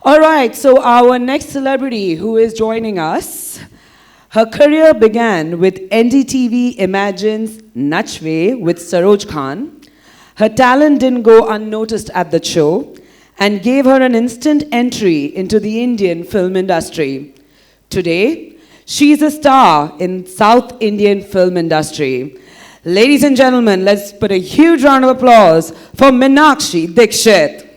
All right, so our next celebrity who is joining us, her career began with NDTV Imagine's Nachve with Saroj Khan. Her talent didn't go unnoticed at the show and gave her an instant entry into the Indian film industry. Today, she is a star in South Indian film industry. Ladies and gentlemen, let's put a huge round of applause for Meenakshi Dixit.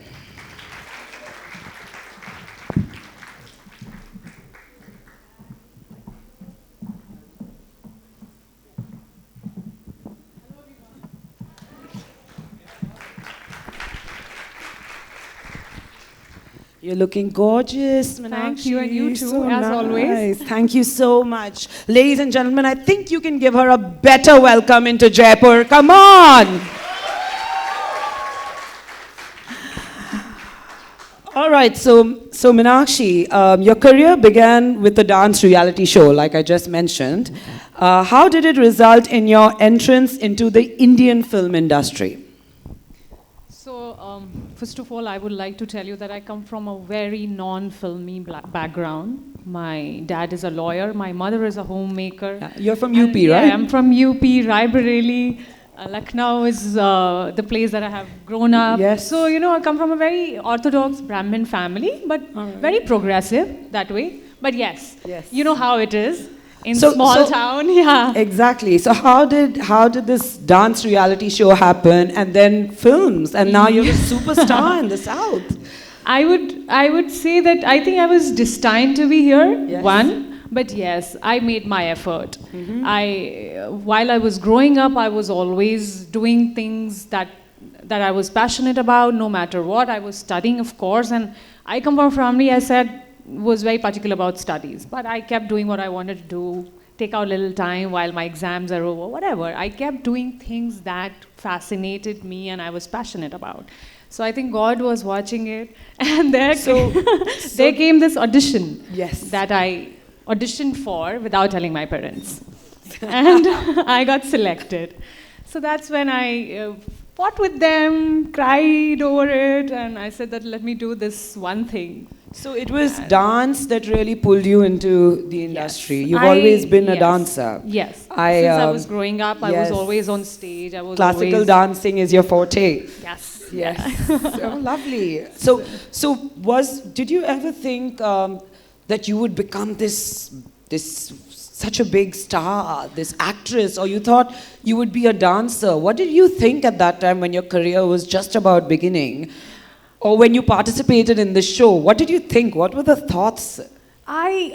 You're looking gorgeous, Meenakshi. Thank you, and you too, so as nice. always. Thank you so much. Ladies and gentlemen, I think you can give her a better welcome into Jaipur. Come on! All right, so Meenakshi, your career began with the dance reality show, like I just mentioned. How did it result in your entrance into the Indian film industry? So, first of all, I would like to tell you that I come from a very non-filmy background. My dad is a lawyer, my mother is a homemaker. Yeah, you're from UP, right? Yeah, I'm from UP, Raebareli. Lucknow is the place that I have grown up. Yes. So, I come from a very orthodox Brahmin family, but very progressive that way. But yes, you know how it is. In small town, yeah. Exactly. So how did this dance reality show happen, and then films, and now you're a superstar in the South? I would say that I think I was destined to be here. One, but yes, I made my effort. While I was growing up, I was always doing things that I was passionate about, no matter what. I was studying, of course, and I come from a family, I said, was very particular about studies, but I kept doing what I wanted to do, take out a little time while my exams are over, whatever. I kept doing things that fascinated me and I was passionate about. So I think God was watching it, and there came this audition that I auditioned for without telling my parents. And I got selected. So that's when I fought with them, cried over it, and I said that let me do this one thing. So it was dance that really pulled you into the industry. You've always been a dancer. Yes. Since I was growing up, I was always on stage. Classical dancing is your forte. Yes. Yes. So lovely. So did you ever think that you would become this such a big star, this actress, or you thought you would be a dancer? What did you think at that time when your career was just about beginning? Or when you participated in the show, what did you think? What were the thoughts? I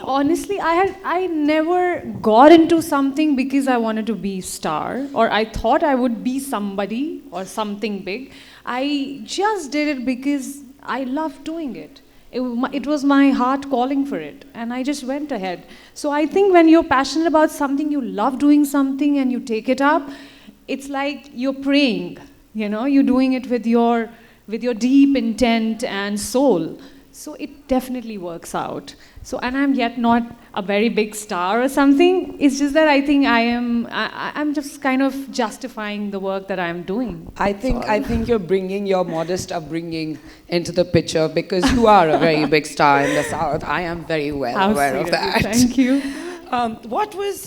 never got into something because I wanted to be a star, or I thought I would be somebody or something big. I just did it because I loved doing it. It was my heart calling for it, and I just went ahead. So I think when you're passionate about something, you love doing something and you take it up, it's like you're praying, you're doing it with your deep intent and soul. So it definitely works out. So, and I'm yet not a very big star or something. It's just that I think I'm just kind of justifying the work that I'm doing. I think you're bringing your modest upbringing into the picture, because you are a very big star in the South. I am very well aware of that. Thank you. What was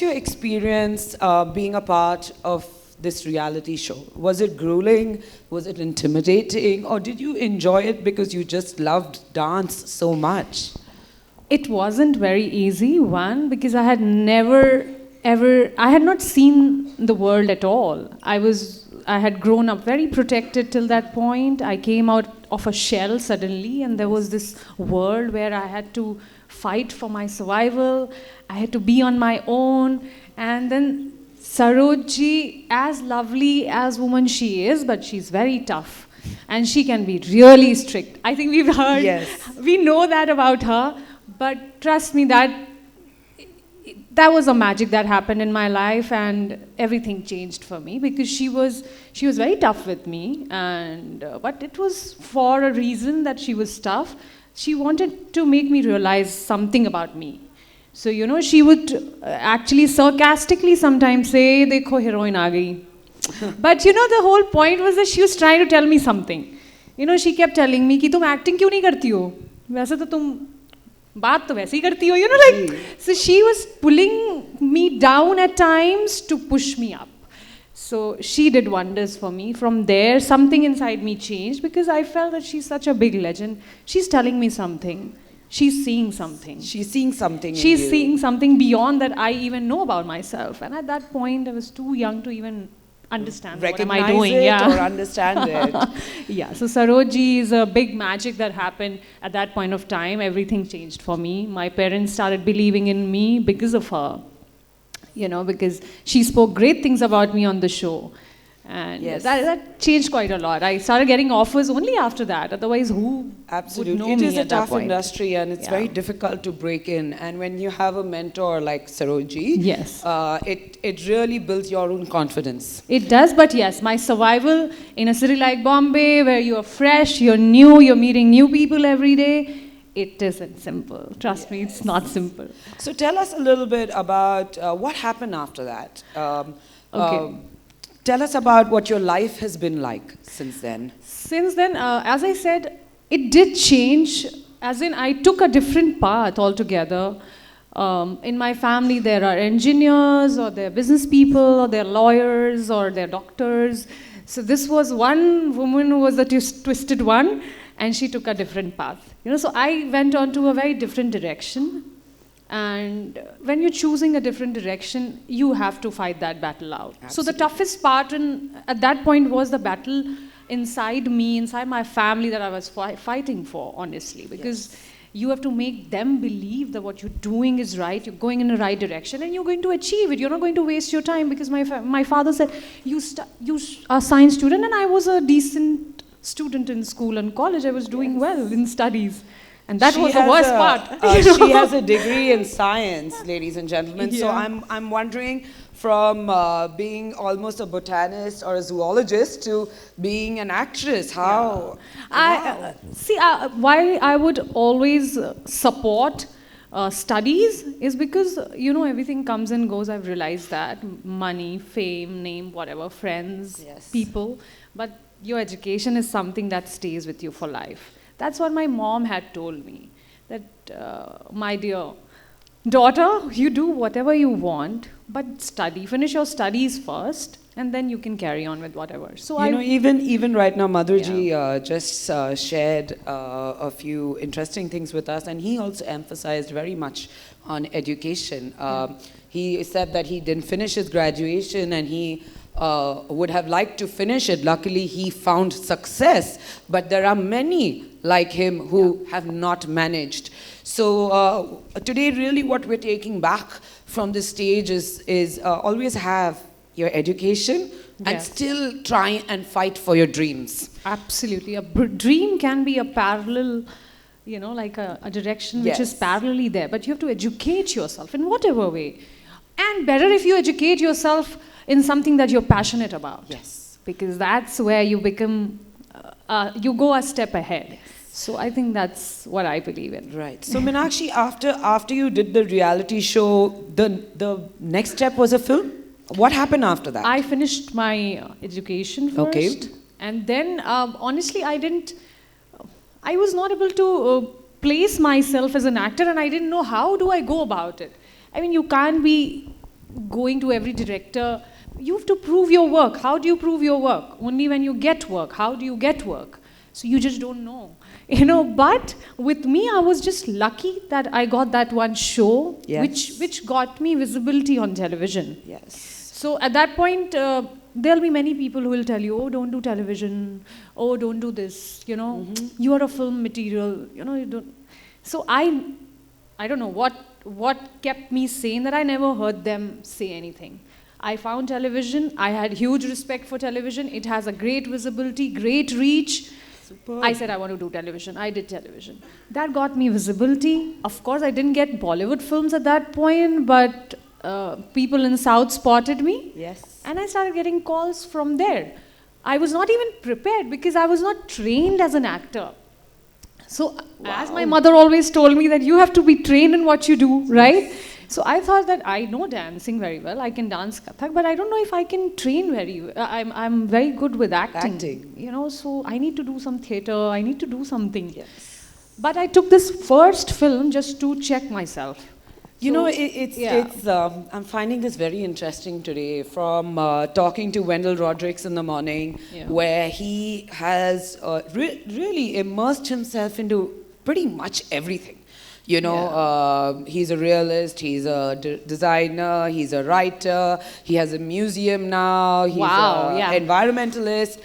your experience being a part of this reality show? Was it grueling? Was it intimidating? Or did you enjoy it because you just loved dance so much? It wasn't very easy, one, because I had not seen the world at all. I had grown up very protected till that point. I came out of a shell suddenly, and there was this world where I had to fight for my survival. I had to be on my own. And then Sarojji, as lovely as woman she is, but she's very tough. And she can be really strict. I think we've heard, we know that about her. But trust me, that was a magic that happened in my life, and everything changed for me, because she was very tough with me, and but it was for a reason that she was tough. She wanted to make me realize something about me. So, she would actually sarcastically sometimes say, "Dekho, heroine aa gayi." But, the whole point was that she was trying to tell me something. You know, she kept telling me कि तुम acting क्यों नहीं करती हो? वैसे तो तुम बात तो वैसे ही करती हो, you know, like, so she was pulling me down at times to push me up. So she did wonders for me. From there, something inside me changed because I felt that she's such a big legend. She's telling me something. She's seeing something. She's seeing something. She's seeing something beyond that I even know about myself. And at that point, I was too young to even understand what am I doing. Or understand it. Yeah, so Saroji is a big magic that happened at that point of time. Everything changed for me. My parents started believing in me because of her. You know, because she spoke great things about me on the show. And that changed quite a lot. I started getting offers only after that. Otherwise, who would know it me is a at that tough point? industry, and it's very difficult to break in. And when you have a mentor like Saroji, Yes. It really builds your own confidence. It does, but yes, my survival in a city like Bombay, where you are fresh, you're new, you're meeting new people every day, it isn't simple. Trust me, it's not simple. So tell us a little bit about what happened after that. Tell us about what your life has been like since then. Since then, as I said, it did change. As in, I took a different path altogether. In my family, there are engineers, or there are business people, or there are lawyers, or there are doctors. So this was one woman who was the twisted one, and she took a different path. You know, so I went on to a very different direction. And when you're choosing a different direction, you have to fight that battle out. Absolutely. So the toughest part at that point was the battle inside me, inside my family that I was fighting for, honestly. Because you have to make them believe that what you're doing is right, you're going in the right direction, and you're going to achieve it. You're not going to waste your time, because my father said, you are a science student, and I was a decent student in school and college. I was doing well in studies. And that was the worst part. She has a degree in science, ladies and gentlemen. Yeah. So I'm wondering, from being almost a botanist or a zoologist to being an actress, how? Yeah. Why I would always support studies is because, you know, everything comes and goes. I've realized that. Money, fame, name, whatever, friends, people. But your education is something that stays with you for life. That's what my mom had told me, that, my dear daughter, you do whatever you want, but study, finish your studies first, and then you can carry on with whatever. So you know, even right now, Madhurji just shared a few interesting things with us, and he also emphasized very much on education. He said that he didn't finish his graduation, and he would have liked to finish it. Luckily, he found success, but there are many like him who have not managed. So today, really what we're taking back from this stage is always have your education and still try and fight for your dreams. Absolutely. A dream can be a parallel, you know, like a direction which is parallelly there, but you have to educate yourself in whatever way. And better if you educate yourself in something that you're passionate about. Yes. Because that's where you become, you go a step ahead. Yes. So I think that's what I believe in. Right. So Meenakshi, after you did the reality show, the next step was a film? What happened after that? I finished my education first. Okay. And then, honestly, I was not able to place myself as an actor, and I didn't know how do I go about it. I mean, you can't be going to every director. You have to prove your work. How do you prove your work? Only when you get work. How do you get work? So you just don't know. You know, but with me, I was just lucky that I got that one show, which got me visibility on television. Yes. So at that point, there'll be many people who will tell you, oh, don't do television. Oh, don't do this. You know, you are a film material. You know, you don't. So I don't know what kept me sane, that I never heard them say anything. I found television. I had huge respect for television. It has a great visibility, great reach. Superb. I said I want to do television. I did television. That got me visibility. Of course, I didn't get Bollywood films at that point, but people in the South spotted me. Yes. And I started getting calls from there. I was not even prepared because I was not trained as an actor. So as my mother always told me that you have to be trained in what you do, right? So I thought that I know dancing very well. I can dance Kathak, but I don't know if I can train very well. I'm very good with acting. You know, so I need to do some theatre. I need to do something. Yes. But I took this first film just to check myself. You know, I'm finding this very interesting today from talking to Wendell Rodrigues in the morning, where he has really immersed himself into pretty much everything. You know, he's a realist, he's a designer, he's a writer, he has a museum now, he's an environmentalist.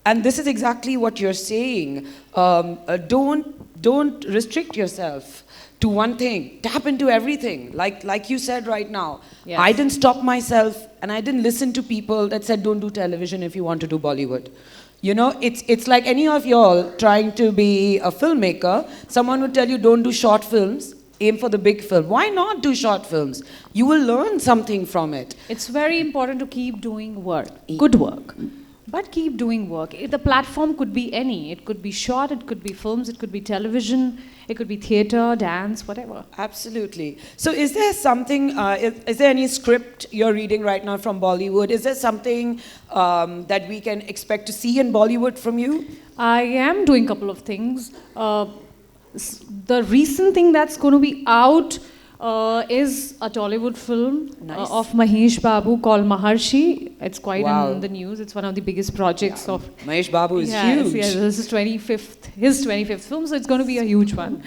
And this is exactly what you're saying. Don't restrict yourself to one thing. Tap into everything. Like you said right now. Yes. I didn't stop myself and I didn't listen to people that said don't do television if you want to do Bollywood. You know, it's like any of y'all trying to be a filmmaker. Someone would tell you don't do short films, aim for the big film. Why not do short films? You will learn something from it. It's very important to keep doing work, good work. But keep doing work. The platform could be any. It could be short, it could be films, it could be television, it could be theatre, dance, whatever. Absolutely. So is there something, is there any script you're reading right now from Bollywood? Is there something that we can expect to see in Bollywood from you? I am doing a couple of things. The recent thing that's going to be out is a Tollywood film of Mahesh Babu called Maharshi. It's quite in the news. It's one of the biggest projects of... Mahesh Babu is huge. Yes, this is his 25th film, so it's going to be a huge one.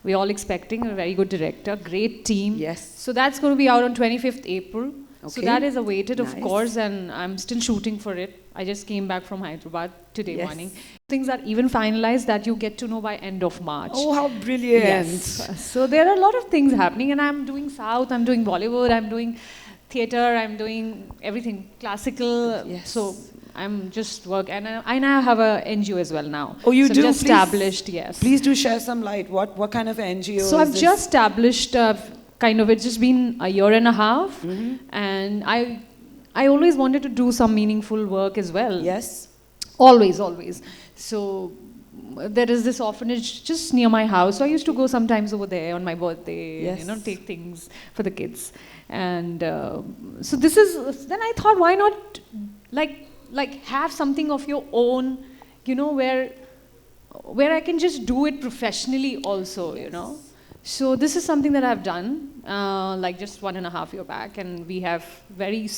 We're all expecting a very good director, great team. Yes. So that's going to be out on 25th April. Okay. So that is awaited, of Nice. course, and I'm still shooting for it. I just came back from Hyderabad today morning. Things are even finalized that you get to know by end of March. Oh, how brilliant. Yes. So there are a lot of things happening, and I'm doing South, I'm doing Bollywood, I'm doing theatre, I'm doing everything, classical. Yes. So I'm just work, and I now have a NGO as well now. Oh, you so do? Just Please, established, yes. Please do share some light. What kind of NGO So is I've this? just established it's just been a year and a half, and I always wanted to do some meaningful work as well. Yes. Always. So there is this orphanage just near my house. So I used to go sometimes over there on my birthday, take things for the kids. And so this is, then I thought, why not like have something of your own, where I can just do it professionally also, So this is something that I've done, like just 1.5 years back, and we have very,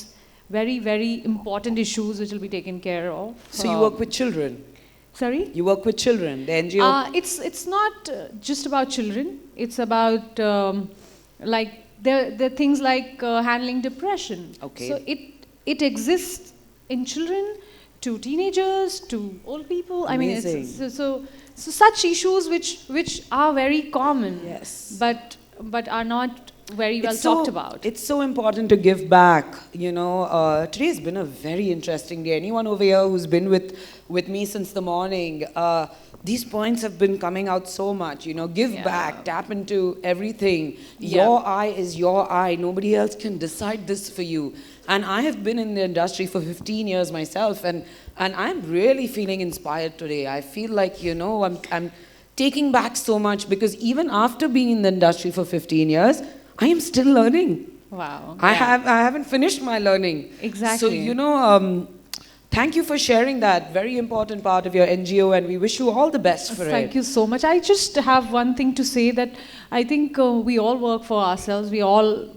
very important issues which will be taken care of. So you work with children? Sorry? You work with children, the NGO? It's not just about children. It's about there are things like handling depression. Okay. So it exists in children, to teenagers, to old people. Amazing. I mean, so such issues which are very common. Yes. But are not very well talked about. It's so important to give back. Today has been a very interesting day. Anyone over here who's been with me since the morning, these points have been coming out so much. Give back, tap into everything. Your eye is your eye. Nobody else can decide this for you. And I have been in the industry for 15 years myself, and I'm really feeling inspired today. I feel like, I'm taking back so much, because even after being in the industry for 15 years, I am still learning. Wow. I haven't finished my learning. Exactly. So, thank you for sharing that very important part of your NGO, and we wish you all the best for it. Thank you so much. I just have one thing to say, that I think we all work for ourselves. We all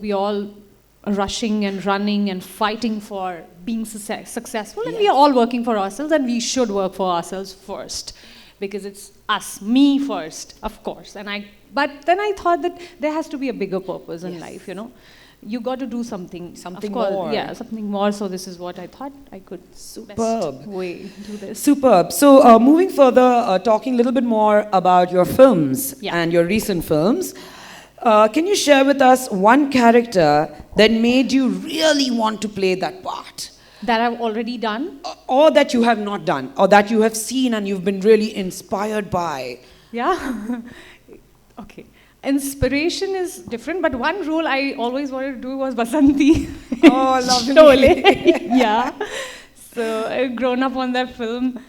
are rushing and running and fighting for being successful, and we are all working for ourselves, and we should work for ourselves first, because it's us, me first, of course. But then I thought that there has to be a bigger purpose in life, You got to do something. Something of course, more. Yeah, something more. So this is what I thought I could best way do this. Superb. So moving further, talking a little bit more about your films and your recent films, can you share with us one character that made you really want to play that part? That I've already done? Or that you have not done, or that you have seen and you've been really inspired by? Yeah. Okay. Inspiration is different, but one role I always wanted to do was Basanti. Oh, lovely. Yeah. So I've grown up on that film.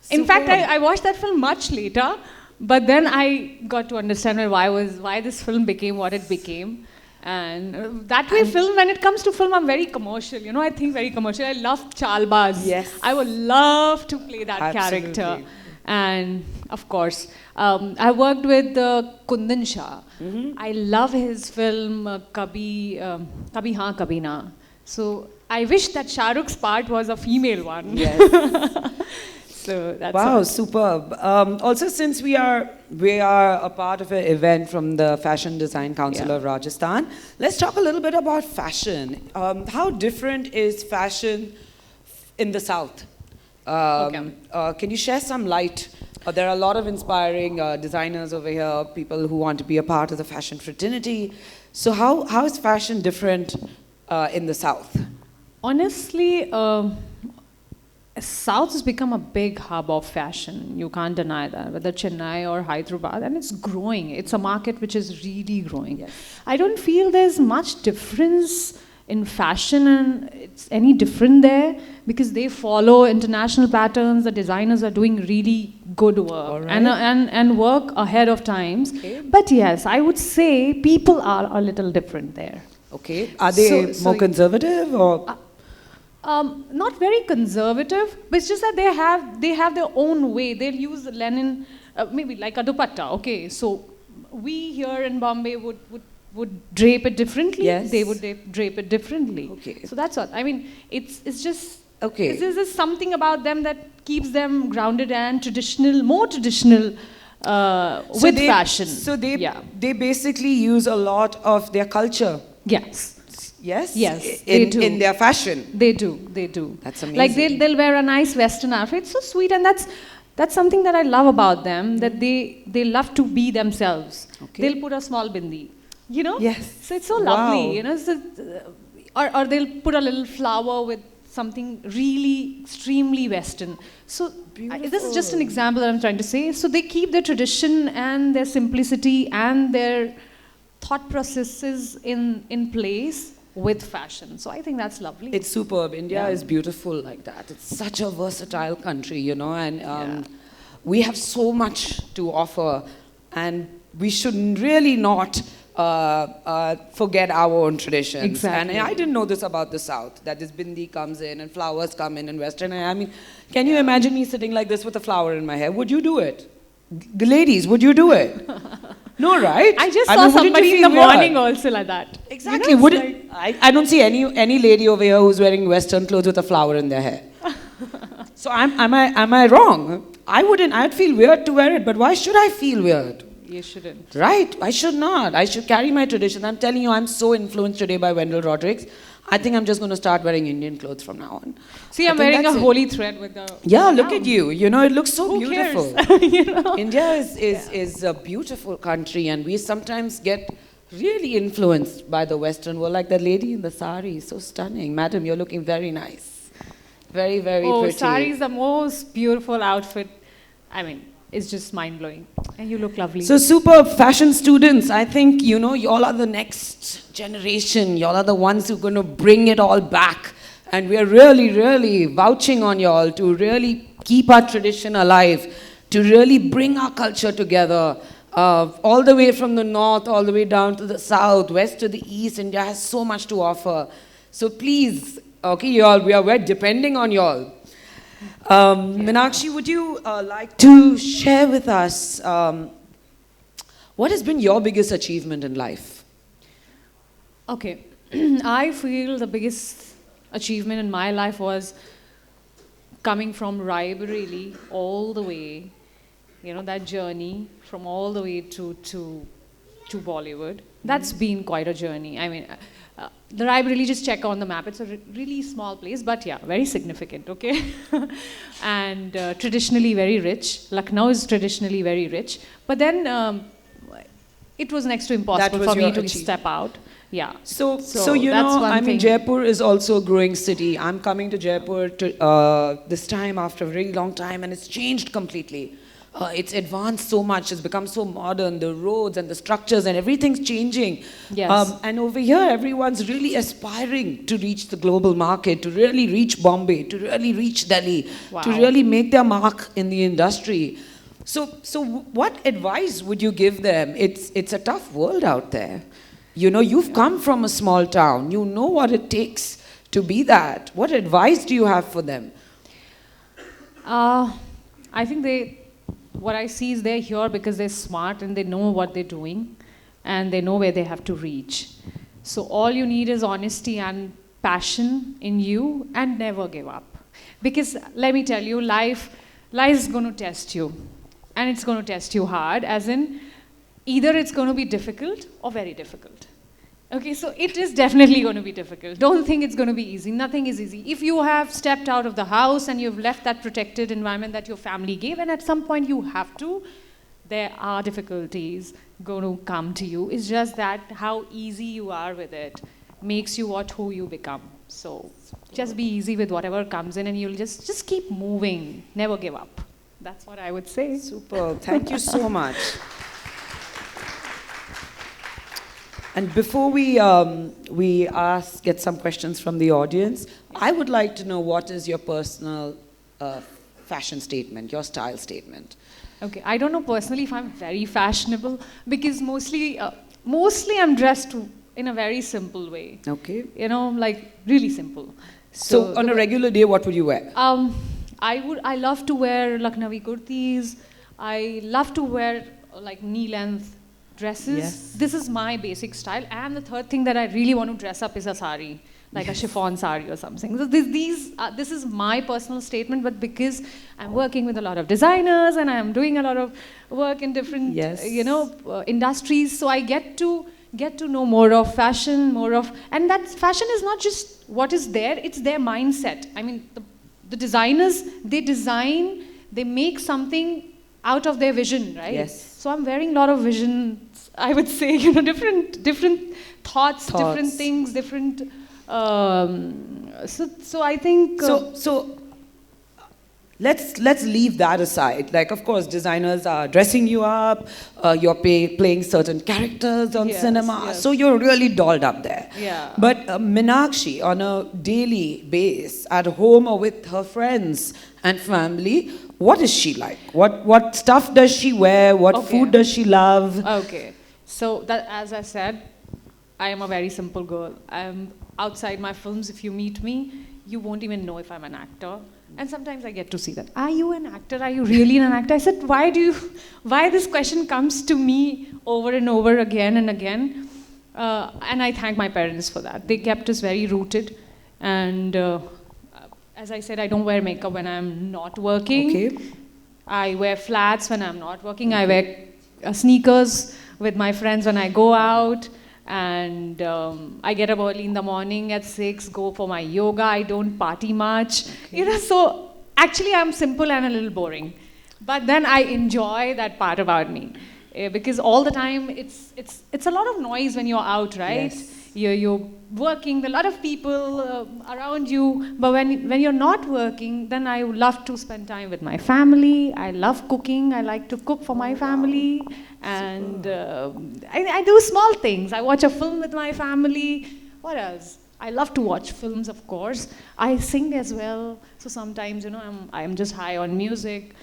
In fact, I watched that film much later. but then I got to understand why this film became what it became. And that way, when it comes to film, I'm very commercial. You know, I think very commercial. I love Chalbaz. Yes. I would love to play that Absolutely. character. And of course, I worked with Kundan Shah. I love his film Kabhi Haan Kabhi Na. So I wish that Shah Rukh's part was a female one. Yes. So that's Wow, all. superb. Also, since we are a part of an event from the Fashion Design Council Yeah. of Rajasthan, let's talk a little bit about fashion. How different is fashion in the South? Can you share some light? There are a lot of inspiring designers over here, people who want to be a part of the fashion fraternity. So how is fashion different in the South? Honestly, South has become a big hub of fashion. You can't deny that, whether Chennai or Hyderabad, and it's growing. It's a market which is really growing. Yes. I don't feel there's much difference in fashion, and it's any different there because they follow international patterns. The designers are doing really good work All right. and work ahead of times. Okay. But yes, I would say people are a little different there. Okay. Are they So- more conservative or? Not very conservative, but it's just that they have their own way. They'll use linen, maybe like a dupatta. Okay, so we here in Bombay would drape it differently. Yes. They would drape it differently. Okay. So that's what I mean. It's just Okay. There's just something about them that keeps them grounded and traditional, more traditional with fashion. So they yeah. they basically use a lot of their culture. Yes. Yes. Yes, In, they do. in their fashion. They do. That's Like amazing. they'll wear a nice Western outfit. It's so sweet, and that's something that I love about them. That they love to be themselves. Okay. They'll put a small bindi, you know. Yes. So it's so Wow. lovely, you know. So, or they'll put a little flower with something really extremely Western. So this is just an example that I'm trying to say. So they keep their tradition and their simplicity and their thought processes in place with fashion. So I think that's lovely. It's superb. India Yeah. is beautiful like that. It's such a versatile country, you know, and we have so much to offer, and we should really not forget our own traditions. Exactly. And I didn't know this about the South, that this bindi comes in and flowers come in Western. I mean, can you imagine me sitting like this with a flower in my hair? Would you do it? The ladies, would you do it? No, right? I just mean, saw wouldn't you somebody in feel the weird? morning also like that. Exactly. You know, Would it's it, I don't see any lady over here who's wearing Western clothes with a flower in their hair. So am I wrong? I wouldn't. I'd feel weird to wear it, but why should I feel weird? You shouldn't. Right? I should not. I should carry my tradition. I'm telling you, I'm so influenced today by Wendell Rodrigues. I think I'm just going to start wearing Indian clothes from now on. See, I I'm think wearing a that's it. holy thread with the. Yeah, look gown. at you. You know, it looks so Who beautiful. cares? You know? India is a beautiful country, and we sometimes get really influenced by the Western world. Like the lady in the sari, so stunning. Madam, you're looking very nice. Very, very Oh, pretty. sari is the most beautiful outfit. I mean, it's just mind blowing, and you look lovely. So superb fashion students. I think, you know, y'all are the next generation. Y'all are the ones who are going to bring it all back. And we are really, really vouching on y'all to really keep our tradition alive, to really bring our culture together. All the way from the north, all the way down to the south, west to the east. India has so much to offer. So please, okay, y'all, we're depending on y'all. Meenakshi, would you like to share with us what has been your biggest achievement in life? Okay, I feel the biggest achievement in my life was coming from Raebareli all the way, you know, that journey from all the way to Bollywood. That's been quite a journey. I mean, the Raebareli, just check on the map. It's a really small place, but yeah, very significant, okay? And traditionally very rich. Lucknow is traditionally very rich. But then it was next to impossible was for me your to achievement. step out. Yeah. So you that's know, one I mean, thing. Jaipur is also a growing city. I'm coming to Jaipur this time after a very long time, and it's changed completely. It's advanced so much. It's become so modern. The roads and the structures and everything's changing. Yes. And over here, everyone's really aspiring to reach the global market, to really reach Bombay, to really reach Delhi, Wow. to really make their mark in the industry. So what advice would you give them? It's a tough world out there. You know, you've come from a small town. You know what it takes to be that. What advice do you have for them? I think what I see is they're here because they're smart and they know what they're doing and they know where they have to reach. So all you need is honesty and passion in you and never give up. Because let me tell you, life is going to test you. And it's going to test you hard, as in either it's going to be difficult or very difficult. Okay, so it is definitely going to be difficult. Don't think it's going to be easy. Nothing is easy. If you have stepped out of the house and you've left that protected environment that your family gave, and at some point you have to, there are difficulties going to come to you. It's just that how easy you are with it makes you who you become. So just be easy with whatever comes in and you'll just keep moving. Never give up. That's what I would say. Super. Thank you so much. And before we get some questions from the audience, I would like to know what is your personal fashion statement, your style statement. Okay, I don't know personally if I'm very fashionable because mostly I'm dressed in a very simple way. Okay. You know, like really simple. So on a regular day, what would you wear? I love to wear Lucknowi kurtis. I love to wear like knee-length dresses. Yes. This is my basic style. And the third thing that I really want to dress up is a sari, like a chiffon sari or something. So this is my personal statement, but because I'm working with a lot of designers and I'm doing a lot of work in different, industries, so I get to know more of fashion, and that fashion is not just what is there, it's their mindset. I mean, the designers, they make something out of their vision, right? Yes. So I'm wearing a lot of visions, I would say, different thoughts, different things, different. So I think. So let's leave that aside. Like, of course, designers are dressing you up. You're playing certain characters on cinema, so you're really dolled up there. Yeah. But Meenakshi, on a daily basis, at home or with her friends and family, what is she like? What stuff does she wear? What food does she love? Okay. So that, as I said, I am a very simple girl. I'm outside my films. If you meet me, you won't even know if I'm an actor. And sometimes I get to see that. Are you an actor? Are you really an actor? I said, why this question comes to me over and over again and again? And I thank my parents for that. They kept us very rooted. And as I said, I don't wear makeup when I'm not working. Okay. I wear flats when I'm not working. I wear sneakers with my friends when I go out. And I get up early in the morning at 6, go for my yoga. I don't party much. Okay. So actually I'm simple and a little boring. But then I enjoy that part about me. Because all the time it's a lot of noise when you're out, right? Yes. You're working, a lot of people around you. But when you're not working, then I love to spend time with my family. I love cooking. I like to cook for my family. And I do small things. I watch a film with my family. What else? I love to watch films, of course. I sing as well. So sometimes, I'm just high on music.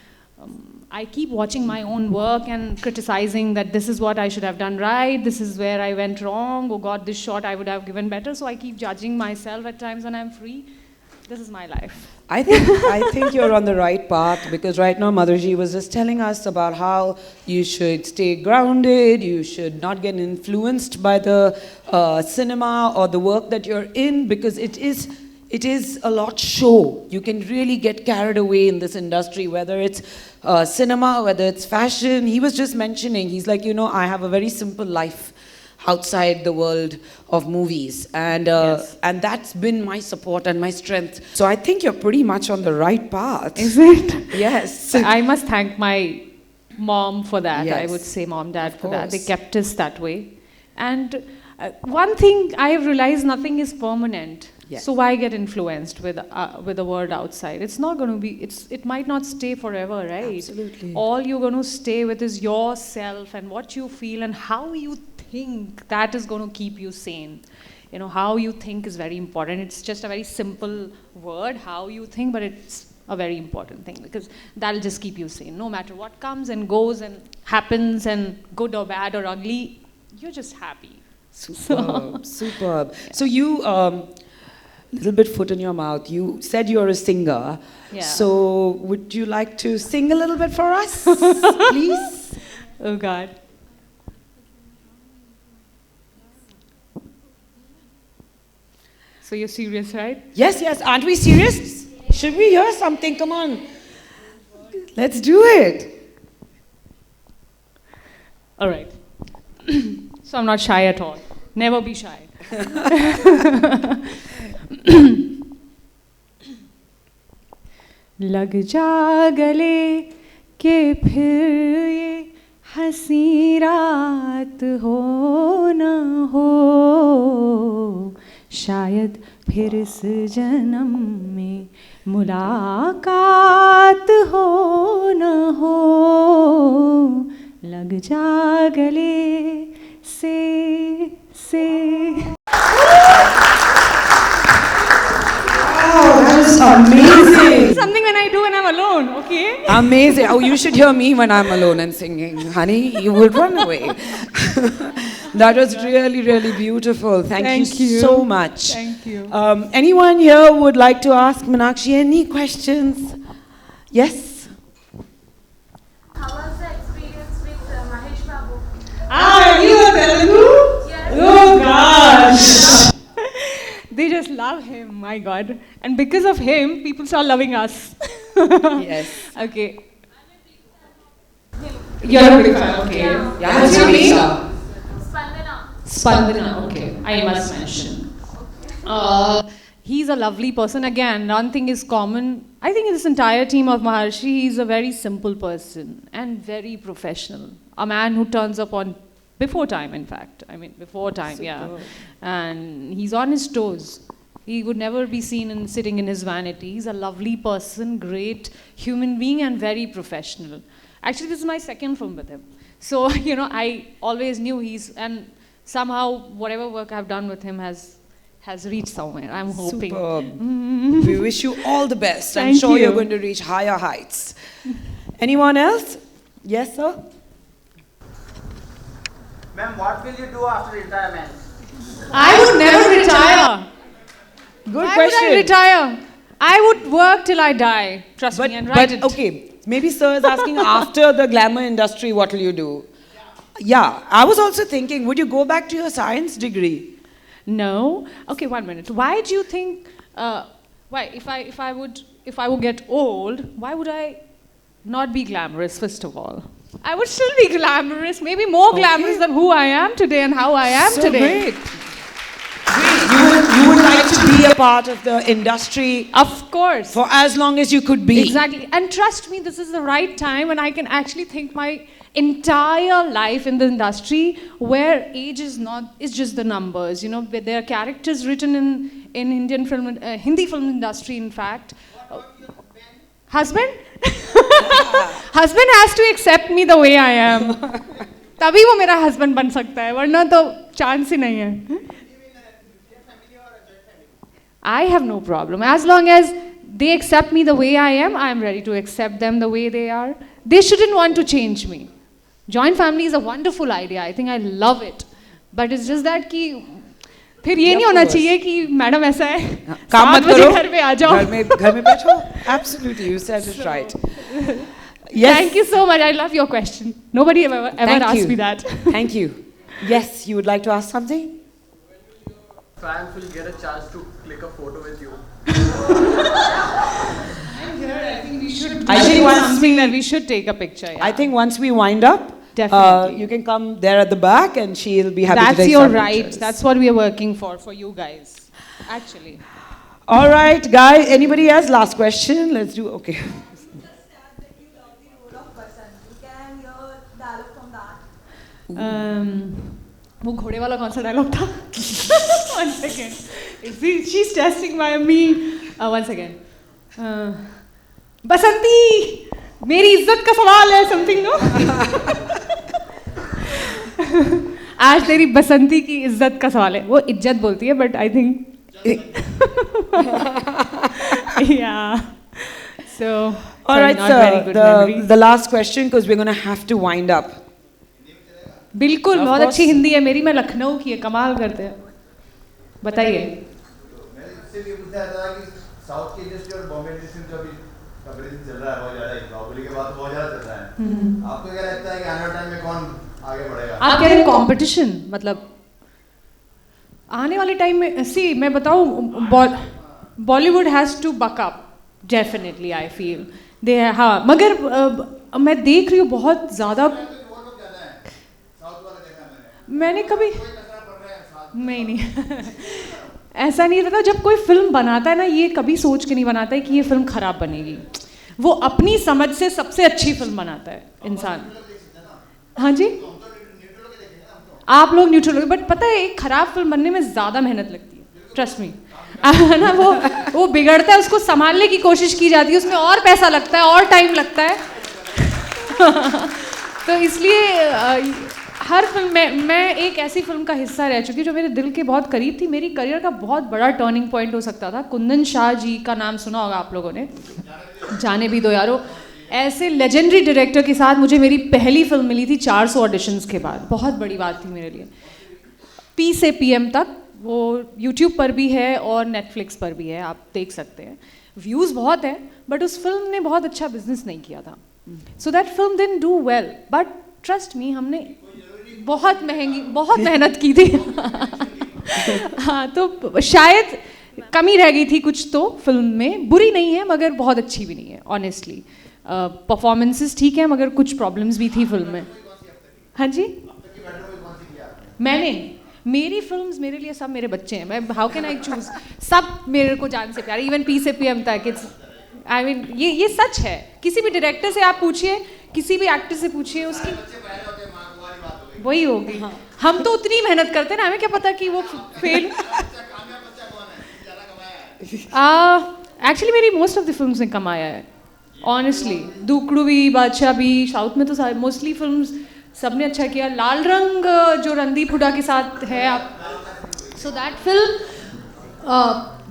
I keep watching my own work and criticizing that this is what I should have done right, this is where I went wrong, oh God, this shot I would have given better. So I keep judging myself at times when I'm free. This is my life. I think you're on the right path, because right now Madhurji was just telling us about how you should stay grounded, you should not get influenced by the cinema or the work that you're in, because it is a lot show. You can really get carried away in this industry, whether it's cinema, whether it's fashion. He was just mentioning, he's like, I have a very simple life outside the world of movies. And and that's been my support and my strength. So I think you're pretty much on the right path. Is it? Yes. I must thank my mom for that. Yes. I would say mom, dad for that. They course. kept us that way. And one thing I have realized, nothing is permanent. Yes. So why get influenced with the world outside? It's not going to be. It might not stay forever, right? Absolutely. All you're going to stay with is yourself and what you feel and how you think. That is going to keep you sane. How you think is very important. It's just a very simple word, how you think, but a very important thing, because that'll just keep you sane. No matter what comes and goes and happens, and good or bad or ugly, you're just happy. Superb, superb. Yeah. So you, little bit foot in your mouth, you said you're a singer. Yeah. So would you like to sing a little bit for us, please? Oh God. So you're serious, right? Yes, yes. Aren't we serious? Should we hear something? Come on. Let's do it. All right. So I'm not shy at all. Never be shy. लग जा गले के फिर ये हंसी रात हो न हो, शायद फिर इस जन्म में मुलाकात हो न हो, लग जा गले से Oh, that is amazing. Something when I do when I'm alone, okay? Amazing. Oh, you should hear me when I'm alone and singing. Honey, you would run away. That was really, really beautiful. Thank you so much. Thank you. Anyone here would like to ask Meenakshi any questions? Yes? How was the experience with Mahesh Babu? Ah, you are Telugu? Yes. Oh gosh! They just love him, my God. And because of him, people start loving us. Yes. Okay. You're a big fan, okay. Yeah, what's your name? Spandana. Spandana, okay. I must mention. He's a lovely person. Again, one thing is common. I think in this entire team of Maharshi, he's a very simple person and very professional. A man who turns up on before time, in fact. I mean, before time, yeah. And he's on his toes. He would never be seen sitting in his vanity. He's a lovely person, great human being, and very professional. Actually, this is my second film with him. So, I always knew and somehow whatever work I've done with him has reached somewhere, I'm hoping. Superb. We wish you all the best. I'm Thank sure you. you're going to reach higher heights. Anyone else? Yes, sir? Ma'am, what will you do after retirement? I would never retire. Good Why question. would I retire? I would work till I die. Trust me, and write it. Okay, maybe sir is asking after the glamour industry, what will you do? Yeah, I was also thinking, would you go back to your science degree? No. Okay, 1 minute. Why do you think? Why, if I would get old, why would I not be glamorous? First of all, I would still be glamorous. Maybe more glamorous than who I am today and how I am today. Great. You would like to be a part of the industry Of course. for as long as you could be. Exactly. And trust me, this is the right time when I can actually think my entire life in the industry where age is just the numbers. There are characters written in Indian film, Hindi film industry, in fact. Husband? Husband has to accept me the way I am. तभी वो मेरा husband बन सकता है, वरना तो chance ही नहीं है. I have no problem. As long as they accept me the way I am ready to accept them the way they are. They shouldn't want to change me. Joint family is a wonderful idea. I think I love it. But it's just that कि फिर ये नहीं होना चाहिए कि madam ऐसा है, काम मत 7 बजे करो, घर पे आ जाओ. घर में बैठो. Absolutely, you said it right. Yes. Thank you so much. I love your question. Nobody ever asked me that. Thank you. Yes, you would like to ask something? Fans will get a chance to click a photo with you. I think something that we should take a picture. Yeah. I think once we wind up, Definitely. you can come there at the back and she'll be happy to That's take your some right. pictures. That's what we are working for you guys. Actually. All right, guys. Anybody else? Last question. Let's do, okay. वो घोड़े वाला कौन सा dialogue था? One second. She's testing by me. One second. बसंती, मेरी इज्जत का सवाल है, something no? आज तेरी बसंती की इज्जत का सवाल है. वो इज्जत बोलती है, but I think yeah. So, All right, not very good sir. memories. The last question, because we're going to have to wind up. बिल्कुल Of बहुत course. अच्छी हिंदी है मेरी, मैं लखनऊ की है, कमाल करते हैं. बताइए. मैं इससे ये पूछना चाहता था कि साउथ की इंडस्ट्री और बॉम्बे इंडस्ट्री में जो अभी कंपटीशन चल रहा है बहुत ज़्यादा, बाहुबली के बाद बहुत ज़्यादा चल रहा है. आपको क्या लगता है कि आने वाले टाइम में कौन आगे बढ़ेगा? आप कह रहे हैं कंपटीशन, मतलब आने वाले टाइम में सी मैं बताऊं, Bollywood has to buck up definitely. I feel they, हाँ, मगर मैं देख रही हूँ बहुत ज़्यादा. मैंने कभी नहीं ऐसा नहीं रहता. जब कोई फिल्म बनाता है ना, ये कभी सोच के नहीं बनाता है कि ये फिल्म खराब बनेगी. वो अपनी समझ से सबसे अच्छी फिल्म बनाता है इंसान. हाँ जी, आप लोग न्यूट्रल, बट पता है एक खराब फिल्म बनने में ज़्यादा मेहनत लगती है, ट्रस्ट मी. ना वो बिगड़ता है, उसको संभालने की कोशिश की जाती है, उसमें और पैसा लगता है और टाइम लगता है. तो इसलिए हर फिल्म में मैं एक ऐसी फिल्म का हिस्सा रह चुकी जो मेरे दिल के बहुत करीब थी. मेरी करियर का बहुत बड़ा टर्निंग पॉइंट हो सकता था. कुंदन शाह जी का नाम सुना होगा आप लोगों ने, जाने भी दो यारो. ऐसे लेजेंडरी डायरेक्टर के साथ मुझे मेरी पहली फिल्म मिली थी 400 ऑडिशंस के बाद. बहुत बड़ी बात थी मेरे लिए. पी से पीएम तक, वो यूट्यूब पर भी है और नेटफ्लिक्स पर भी है, आप देख सकते हैं. व्यूज़ बहुत है, बट उस फिल्म ने बहुत अच्छा बिजनेस नहीं किया था. So that film didn't do well, but trust me, हमने बहुत मेहनत की थी. हाँ, तो शायद कमी रह गई थी कुछ तो फिल्म में. बुरी नहीं है मगर बहुत अच्छी भी नहीं है ऑनेस्टली. परफॉर्मेंसेस ठीक है मगर कुछ प्रॉब्लम्स भी थी फिल्म में. हाँ जी, मेरी फिल्म्स मेरे लिए सब मेरे बच्चे हैं. मैं हाउ कैन आई चूज, सब मेरे को जान से प्यारे. इवन पी से पीएम तक. इट्स आई मीन ये सच है. किसी भी डायरेक्टर से आप पूछिए, किसी भी एक्टर से पूछिए, उसकी वही होगी. हाँ. हम तो उतनी मेहनत करते हैं ना, हमें क्या पता कि वो फेल. एक्चुअली मेरी मोस्ट ऑफ द फिल्म्स ने कमाया है ऑनेस्टली. दुकड़ू भी, बादशाह भी, साउथ में तो मोस्टली फिल्म्स सबने अच्छा किया. लाल रंग जो रणदीप हुड्डा के साथ है आप, सो दैट फिल्म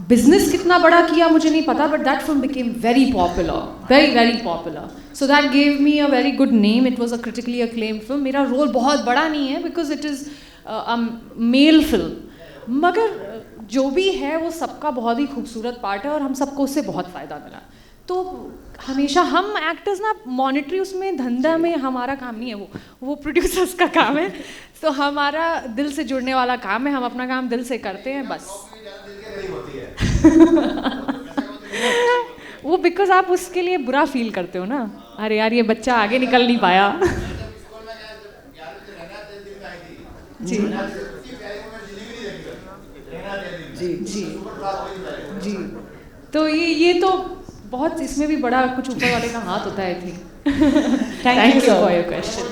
बिजनेस कितना बड़ा किया मुझे नहीं पता, but that film became very popular, very very popular. So that gave me a very good name. It was a critically acclaimed film. मेरा रोल बहुत बड़ा नहीं है because it is a male film, मगर जो भी है वो सबका बहुत ही खूबसूरत पार्ट है और हम सबको उससे बहुत फ़ायदा मिला. तो हमेशा हम एक्टर्स ना मॉनिटरी उसमें धंधा में हमारा काम नहीं है, वो प्रोड्यूसर्स का काम है. तो हमारा दिल से जुड़ने वाला काम है, हम अपना काम दिल से करते हैं बस. वो बिकॉज आप उसके लिए बुरा फील करते हो ना, अरे यार ये बच्चा आगे निकल नहीं पाया. जी जी जी जी. तो ये तो बहुत, इसमें भी बड़ा कुछ ऊपर वाले का हाथ होता है. I think. Thank you for your question.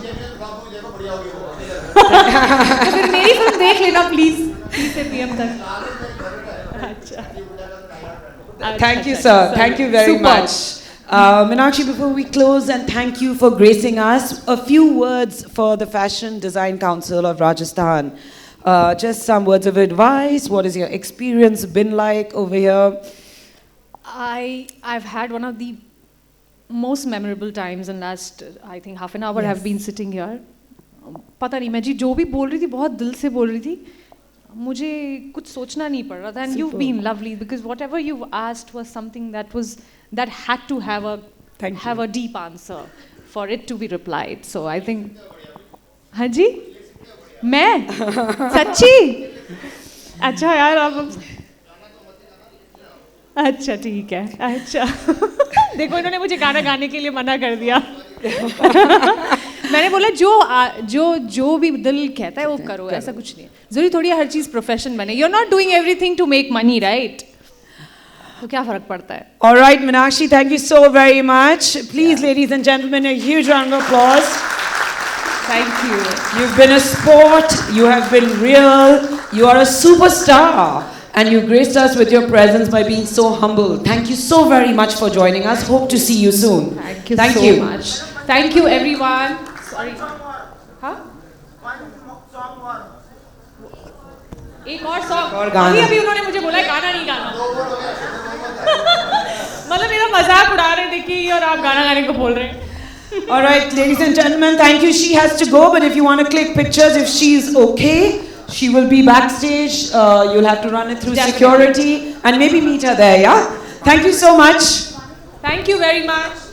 फिर मेरी फिल्म देख लेना प्लीज, पी से पीएम तक. अच्छा. Thank you, sir. Thank you very much. Meenakshi, before we close, and thank you for gracing us, a few words for the Fashion Design Council of Rajasthan. Just some words of advice. What has your experience been like over here? I've had one of the most memorable times in last, I think, half an hour. I've been sitting here. पता नहीं मैं जी जो भी बोल रही थी बहुत दिल से बोल रही थी. मुझे कुछ सोचना नहीं पड़ रहा था. And you've been lovely because whatever you've asked was something that had to have a deep answer for it to be replied. So I think. हाँ जी, मैं सच्ची. अच्छा यार अब अच्छा ठीक है. अच्छा देखो इन्होंने मुझे गाना गाने के लिए मना कर दिया. मैंने बोला जो भी दिल कहता है वो करो, ऐसा कुछ नहीं है. जरूरी थोड़ी हर चीज प्रोफेशन बने. You are not doing everything to make money, right? तो क्या फर्क पड़ता है? All right, Meenakshi, thank you so very much. Please, ladies and gentlemen, a huge round of applause. Thank you. You've been a sport. You have been real. You are a superstar. And you graced us with your presence by being so humble. Thank you so very much for joining us. Hope to see you soon. Thank you so much. Thank you everyone. Sorry. हाँ? एक और song. और गाना. अभी उन्होंने मुझे बोला गाना नहीं गाना. मतलब मेरा मजाक उड़ा रहे थे कि और आप गाना गाने को बोल रहे हैं. All right, ladies and gentlemen, thank you. She has to go, but if you want to click pictures, if she's okay, she will be backstage. You'll have to run it through Definitely. security and maybe meet her there, yeah? Thank you so much. Thank you very much.